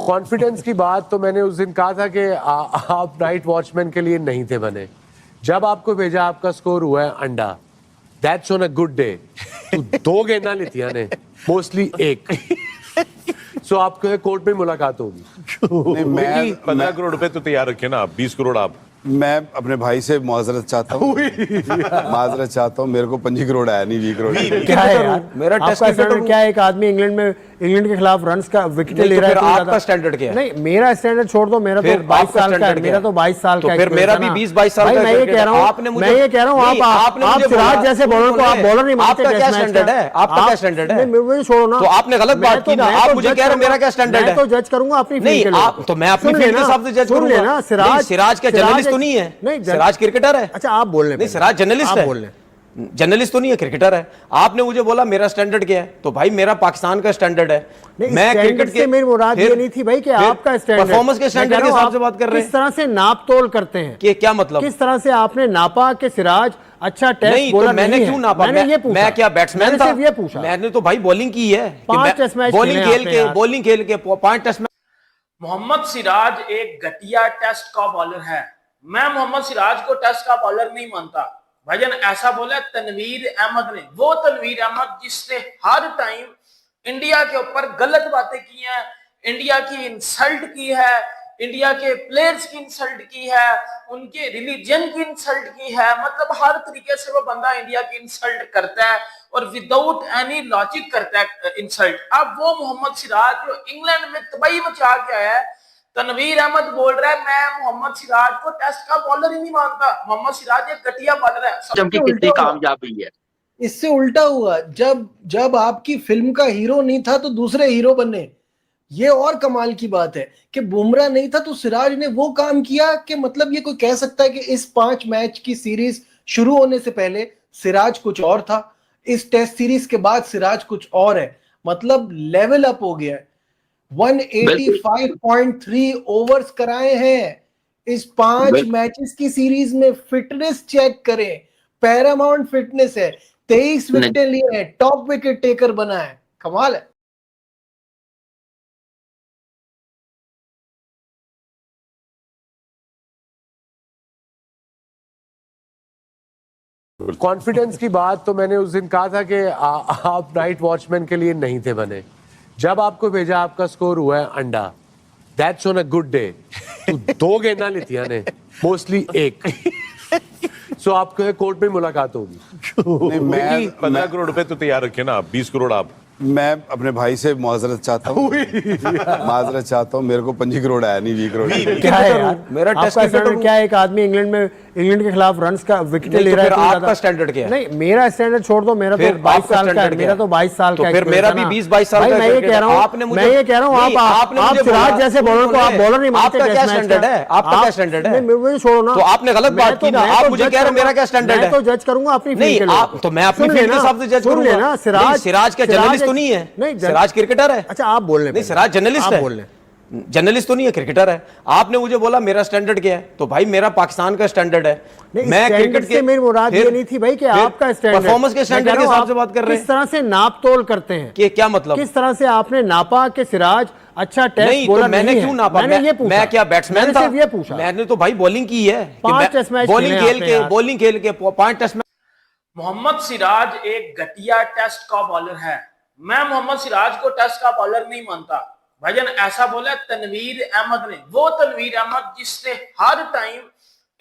Confidence की बात तो मैंने उस दिन कहा था कि आप नाइट वॉचमैन के लिए नहीं थे बने। जब आपको भेजा आपका स्कोर हुआ है अंडा, that's on a good day. तो 2 गेंदा लेतिया ने, मोस्टली 1। सो आपको कोर्ट में मुलाकात होगी। नहीं, मैं 15 करोड़ रुपए तो तैयार रखे ना आप, 20 करोड़ आप। मैं अपने भाई से माजरत चाहता हूँ, माजरत चाहता हूँ। मेरे को 25 करोड़ आया नहीं, 20 करोड़। क्या है यार, मेरा टेस्ट स्टैंडर्ड क्या है? एक आदमी इंग्लैंड के खिलाफ रन्स का विकेट ले रहा है, तो आपका स्टैंडर्ड क्या है? नहीं, मेरा स्टैंडर्ड छोड़ दो, मेरा तो 22 साल का है। मेरा तो 22 साल का है। फिर मेरा भी 20-22 साल का है। मैं ये कह रहा हूँ आप सिराज जैसे बॉलर को आप बॉलर नहीं मानते। आपका क्या स्टैंडर्ड है? आपका क्या स्टैंडर्ड है? मुझे छोड़ो ना, तो आपने गलत बात की ना। आप मुझे कह रहे हो मेरा क्या स्टैंडर्ड है? मैं तो जज करूंगा अपनी फील्ड के लिए। तो मैं अपनी फील्ड के हिसाब से जज करूंगा। सिराज क्या जर्नलिस्ट तो नहीं है? सिराज क्रिकेटर है। अच्छा, आप बोल रहे हैं। नहीं, सिराज जर्नलिस्ट है। जर्नलिस्ट तो नहीं है, क्रिकेटर है। आपने मुझे बोला मेरा स्टैंडर्ड क्या है, तो भाई मेरा पाकिस्तान का स्टैंडर्ड है। मैं क्रिकेट से मेरी मुराद ये नहीं थी भाई कि आपका स्टैंडर्ड, परफॉर्मेंस के स्टैंडर्ड के हिसाब से बात कर रहे हैं। किस तरह से नाप तोल करते हैं, कि क्या मतलब? किस तरह से आपने नापा कि सिराज अच्छा टेस्ट बॉलर नहीं है? मैंने क्यों नापा? मैं क्या बैट्समैन था? ये पूछा। मैंने तो भाई बॉलिंग की है, 5 टेस्ट मैच बॉलिंग खेल के 5 टेस्ट मैच। मोहम्मद सिराज एक घटिया टेस्ट का बॉलर है। मैं मोहम्मद सिराज को टेस्ट का बॉलर नहीं मानता। भाईजान ऐसा बोला तनवीर अहमद ने, वो तनवीर अहमद जिसने हर टाइम इंडिया के ऊपर गलत बातें की हैं, इंडिया की इंसल्ट की है, इंडिया के प्लेयर्स की इंसल्ट की है, उनके रिलीजन की इंसल्ट की है। मतलब हर तरीके से वो बंदा इंडिया की इंसल्ट करता है और विदाउट एनी लॉजिक करता है इंसल्ट। अब वो मोहम्मद सिराज जो इंग्लैंड में तबाही मचा के आया है, तनवीर अहमद बोल रहा है मैं मोहम्मद सिराज को टेस्ट का बॉलर ही नहीं मानता। मोहम्मद सिराज एक घटिया बॉलर है। चमकी कितनी कामयाबी है। इससे उल्टा हुआ, जब आपकी फिल्म का हीरो नहीं था तो दूसरे हीरो बने। ये और कमाल की बात है कि बुमराह नहीं था तो सिराज ने वो काम किया कि मतलब ये कोई कह सकता है कि इस 5 मैच की सीरीज शुरू होने से पहले सिराज कुछ और था, इस टेस्ट सीरीज के बाद सिराज कुछ और है। मतलब लेवल अप हो गया है। 185.3 ओवर्स कराए हैं इस 5 मैचेस की सीरीज में। फिटनेस चेक करें, पैरामाउंट फिटनेस है। 23 विकेटें लिए हैं, टॉप विकेट टेकर बना है। कमाल है। कॉन्फिडेंस की बात तो मैंने उस दिन कहा था कि आप नाइट वॉचमैन के लिए नहीं थे बने। जब आपको भेजा आपका स्कोर हुआ है अंडा, that's on a good day. तो 2 गेंदा लेतिया ने, मोस्टली 1। सो आपको कोर्ट में मुलाकात होगी। नहीं, मैं 15 करोड़ रुपए तो तैयार रखे ना आप, 20 करोड़ आप। मैं अपने भाई से माजरत चाहता हूँ, माजरत चाहता हूँ। मेरे को 25 करोड़ आया नहीं, 20 करोड़। क्या है यार, मेरा टेस्ट स्टैंडर्ड क्या है? एक आदमी इंग्लैंड के खिलाफ रन्स का विकेट ले रहा है, तो आपका स्टैंडर्ड क्या है? नहीं, मेरा स्टैंडर्ड छोड़ दो, मेरा तो 22 साल का है। मेरा तो 22 साल का है। फिर मेरा भी 20-22 साल का है। मैं ये कह रहा हूँ आप सिराज जैसे बॉलर को आप बॉलर नहीं मानते। आपका क्या स्टैंडर्ड है? आपका क्या स्टैंडर्ड है? मुझे छोड़ो ना, तो आपने गलत बात की ना। आप मुझे कह रहे हो मेरा क्या स्टैंडर्ड है? मैं तो जज करूंगा अपनी फील्ड के लिए। तो मैं अपनी फील्ड के हिसाब से जज करूंगा। सिराज क्या जर्नलिस्ट तो नहीं है? सिराज क्रिकेटर है। अच्छा, आप बोल रहे हैं। नहीं, सिराज जर्नलिस्ट है। जर्नलिस्ट तो नहीं है, क्रिकेटर है। आपने मुझे बोला मेरा स्टैंडर्ड क्या है, तो भाई मेरा पाकिस्तान का स्टैंडर्ड है। मैं क्रिकेट से मेरी मुराद ये नहीं थी भाई कि आपका स्टैंडर्ड, परफॉर्मेंस के स्टैंडर्ड के हिसाब से बात कर रहे हैं। किस तरह से नाप तोल करते हैं, कि क्या मतलब? किस तरह से आपने नापा कि सिराज अच्छा टेस्ट बॉलर नहीं है? मैंने क्यों नापा? मैं क्या बैट्समैन था? ये पूछा। मैंने तो भाई बॉलिंग की है, 5 टेस्ट मैच बॉलिंग खेल के 5 टेस्ट मैच। मोहम्मद सिराज एक घटिया टेस्ट का बॉलर है। मैं मोहम्मद सिराज को टेस्ट का बॉलर नहीं मानता। भाईजान ऐसा बोला तनवीर अहमद ने, वो तनवीर अहमद जिसने हर टाइम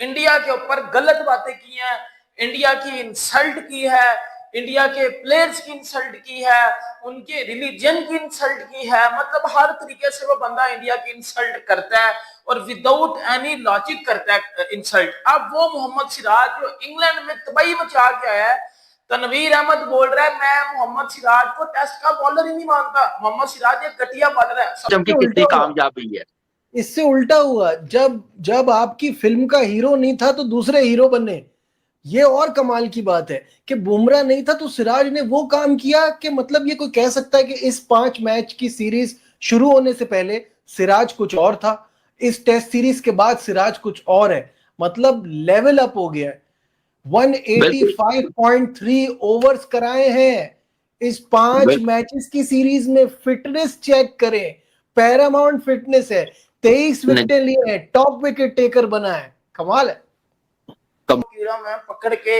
इंडिया के ऊपर गलत बातें की हैं, इंडिया की इंसल्ट की है, इंडिया के प्लेयर्स की इंसल्ट की है, उनके रिलीजन की इंसल्ट की है। मतलब हर तरीके से वो बंदा इंडिया की इंसल्ट करता है और विदाउट एनी लॉजिक करता है इंसल्ट। अब वो मोहम्मद सिराज जो इंग्लैंड में तबाही मचा के आया है, तनवीर अहमद बोल रहा है मैं मोहम्मद सिराज को टेस्ट का बॉलर ही नहीं मानता। मोहम्मद सिराज एक घटिया बॉलर है। चमकी कितनी कामयाबी है। इससे उल्टा हुआ, जब आपकी फिल्म का हीरो नहीं था तो दूसरे हीरो बने। ये और कमाल की बात है कि बुमराह नहीं था तो सिराज ने वो काम किया कि मतलब ये कोई कह सकता है कि इस 5 मैच की सीरीज शुरू होने से पहले सिराज कुछ और था, इस टेस्ट सीरीज के बाद सिराज कुछ और है। मतलब लेवल अप हो गया है। 185.3 ओवर्स कराए हैं इस 5 मैचेस की सीरीज में। फिटनेस चेक करें, पैरामाउंट फिटनेस है, 23 नहीं। विकेटें लिए हैं, टॉप विकेट टेकर बना है, कमाल है। कीड़ा मैं पकड़ के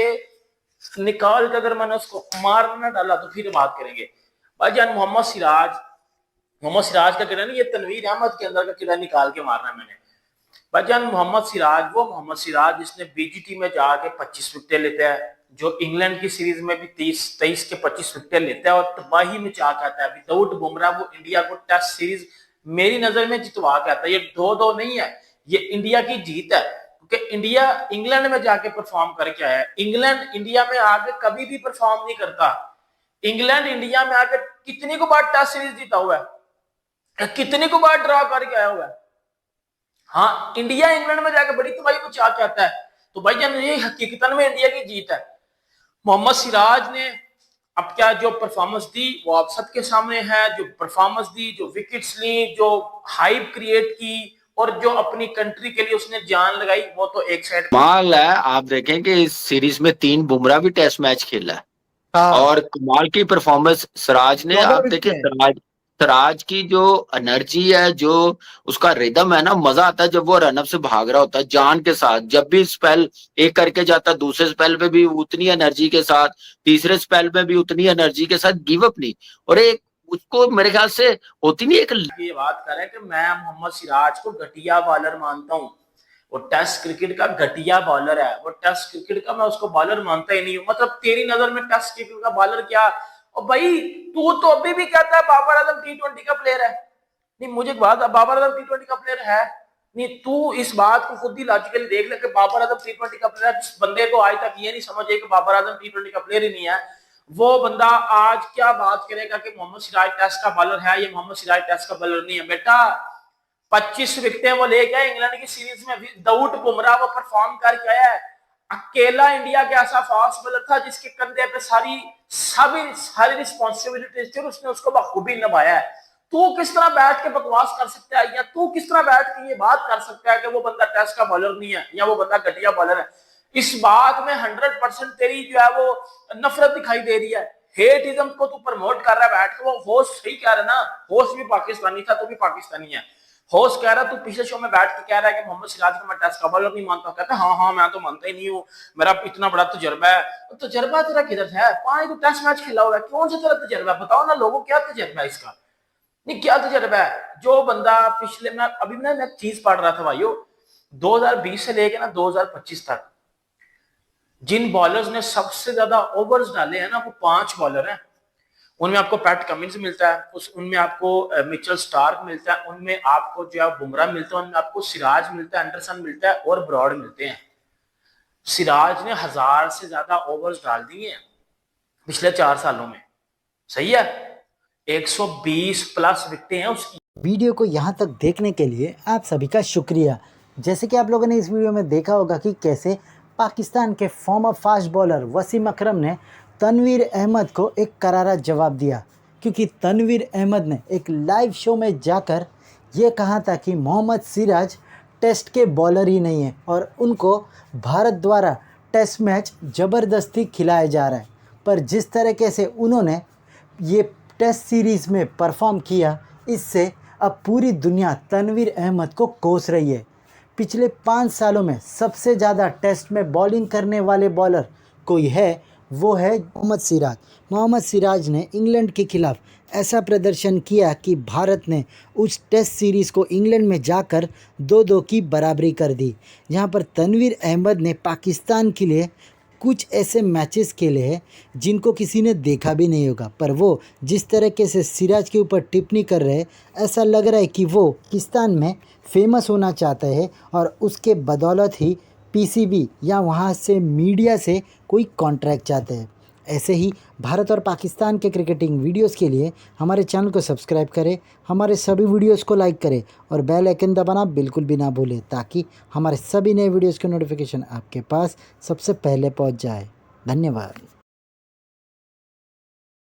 निकाल के अगर मैंने उसको मारना डाला तो फिर बात करेंगे। भाईजान मोहम्मद सिराज का कीड़ा नहीं, ये तनवीर अहमद के अंदर का कीड़ा निकाल के मारना है मैंने। भाईजान मोहम्मद सिराज जिसने बीजीटी में जाके 25 विकेट लेता है, जो इंग्लैंड की सीरीज में भी 23 के 25 विकेट लेता है और तबाही में चा के आता है। विदाउट बुमराह वो इंडिया को टेस्ट सीरीज मेरी नजर में जितवा के आता है। ये 2-2 नहीं है, ये इंडिया की जीत है, क्योंकि इंडिया इंग्लैंड में जाके परफॉर्म करके आया है। इंग्लैंड इंडिया में आके कभी भी परफॉर्म नहीं करता। इंग्लैंड इंडिया में आके कितनी को बार टेस्ट सीरीज जीता हुआ है, कितनी को बार ड्रॉ करके आया हुआ है। हाँ, इंडिया इंग्लैंड में जाकर बड़ी तबाही को चाह के आता है। तो भाईजान ये हकीकतन में इंडिया की जीत है। मोहम्मद सिराज ने अब क्या जो परफॉर्मेंस दी वो आप सबके सामने है। जो परफॉर्मेंस दी, जो विकेट्स ली, जो हाइप क्रिएट की और जो अपनी कंट्री के लिए उसने जान लगाई, वो तो एक साइड कमाल है। आप देखें कि इस सीरीज में 3 बुमराह भी टेस्ट मैच खेला है। हाँ। और कमाल की परफॉर्मेंस सिराज ने। आप देखें सिराज की जो एनर्जी है, जो उसका रिदम है ना, मजा आता है जब वो रनअप से भाग रहा होता है जान के साथ। जब भी स्पेल एक करके जाता है, दूसरे स्पेल पे भी उतनी एनर्जी के साथ, तीसरे स्पेल में भी उतनी एनर्जी के साथ, गिव अप नहीं। और एक उसको मेरे ख्याल से होती नहीं, एक ये बात करें कि मैं मोहम्मद सिराज को घटिया बॉलर मानता हूँ। वो टेस्ट क्रिकेट का घटिया बॉलर है, वो टेस्ट क्रिकेट का मैं उसको बॉलर मानता ही नहीं हूँ। मतलब तेरी नजर में टेस्ट क्रिकेट का बॉलर क्या? और भाई तू तो अभी भी कहता है बाबर आजम T20 का प्लेयर है। नहीं, मुझे बात, बाबर आजम T20 का प्लेयर है नहीं। तू इस बात को खुद ही लॉजिकली देख ले कि बाबर आजम T20 का प्लेयर है। जिस बंदे को आज तक ये नहीं समझे कि बाबर आजम T20 का प्लेयर ही नहीं है, वो बंदा आज क्या बात करेगा कि मोहम्मद सिराज टेस्ट का बॉलर है। ये मोहम्मद सिराज टेस्ट का बॉलर नहीं है बेटा। 25 विकेटें वो लेके आए इंग्लैंड की सीरीज में, विदाउट बुमराह वो परफॉर्म करके आया है। अकेला इंडिया के ऐसा फास्ट बॉलर था जिसके कंधे पे सारी रिस्पॉन्सिबिलिटी थी और उसने उसको बखूबी निभाया है। तू किस तरह बैठ के बकवास कर सकता है, या तू किस तरह बैठ के ये बात कर सकता है कि वो बंदा टेस्ट का बॉलर नहीं है या वो बंदा घटिया बॉलर है? इस बात में 100% तेरी जो है वो नफरत दिखाई दे रही है। हेटिज्म को तू प्रमोट कर रहा है बैठ के। वो होस्ट सही कह रहा है ना, होस्ट भी पाकिस्तानी था, तू भी पाकिस्तानी है। होस्ट कह रहा, तू पिछले शो में बैठ के कह रहा है कि मोहम्मद सिराज को मैं टेस्ट का बॉलर नहीं मानता। कहता हाँ मैं तो मानता ही नहीं हूँ, मेरा इतना बड़ा तजर्बा है। तो तजर्बा तेरा किधर है? 5 तो टेस्ट मैच खेला हुआ है, कौन सा तेरा तजर्बा है? बताओ ना लोगों, क्या तजर्बा है इसका? नहीं, क्या तजर्बा है? जो बंदा पिछले मैं अभी मैं एक चीज पढ़ रहा था भाइयों, 2020 से लेके ना 2025 तक जिन बॉलर्स ने सबसे ज्यादा ओवर्स डाले हैं ना, वो 5 बॉलर हैं। उनमें आपको पैट कमिंस मिलता है, उनमें आपको मिचेल स्टार्क मिलता है, उनमें आपको जो है बुमराह मिलता है, उनमें आपको सिराज मिलता है, एंडरसन मिलता है और ब्रॉड मिलते हैं। सिराज ने 1000 से ज्यादा ओवर्स डाल दिए हैं पिछले 4 सालों में। सही है, 120 प्लस विकेटें हैं उसकी। वीडियो को यहाँ तक देखने के लिए आप सभी का शुक्रिया। जैसे कि आप लोगों ने इस वीडियो में देखा होगा कि कैसे पाकिस्तान के फॉर्मर फास्ट बॉलर वसीम अकरम ने तनवीर अहमद को एक करारा जवाब दिया, क्योंकि तनवीर अहमद ने एक लाइव शो में जाकर ये कहा था कि मोहम्मद सिराज टेस्ट के बॉलर ही नहीं है और उनको भारत द्वारा टेस्ट मैच ज़बरदस्ती खिलाया जा रहा है। पर जिस तरीके से उन्होंने ये टेस्ट सीरीज़ में परफॉर्म किया, इससे अब पूरी दुनिया तनवीर अहमद को कोस रही है। पिछले 5 सालों में सबसे ज़्यादा टेस्ट में बॉलिंग करने वाले बॉलर कोई है, वो है मोहम्मद सिराज। मोहम्मद सिराज ने इंग्लैंड के खिलाफ ऐसा प्रदर्शन किया कि भारत ने उस टेस्ट सीरीज़ को इंग्लैंड में जाकर 2-2 की बराबरी कर दी, जहां पर तनवीर अहमद ने पाकिस्तान के लिए कुछ ऐसे मैचेस खेले हैं जिनको किसी ने देखा भी नहीं होगा। पर वो जिस तरीके से सिराज के ऊपर टिप्पणी कर रहे हैं, ऐसा लग रहा है कि वो पाकिस्तान में फेमस होना चाहते हैं और उसके बदौलत ही पीसीबी या वहाँ से मीडिया से कोई कॉन्ट्रैक्ट चाहते हैं। ऐसे ही भारत और पाकिस्तान के क्रिकेटिंग वीडियोस के लिए हमारे चैनल को सब्सक्राइब करें, हमारे सभी वीडियोस को लाइक करें और बेल आइकन दबाना बिल्कुल भी ना भूलें, ताकि हमारे सभी नए वीडियोस की नोटिफिकेशन आपके पास सबसे पहले पहुंच जाए। धन्यवाद।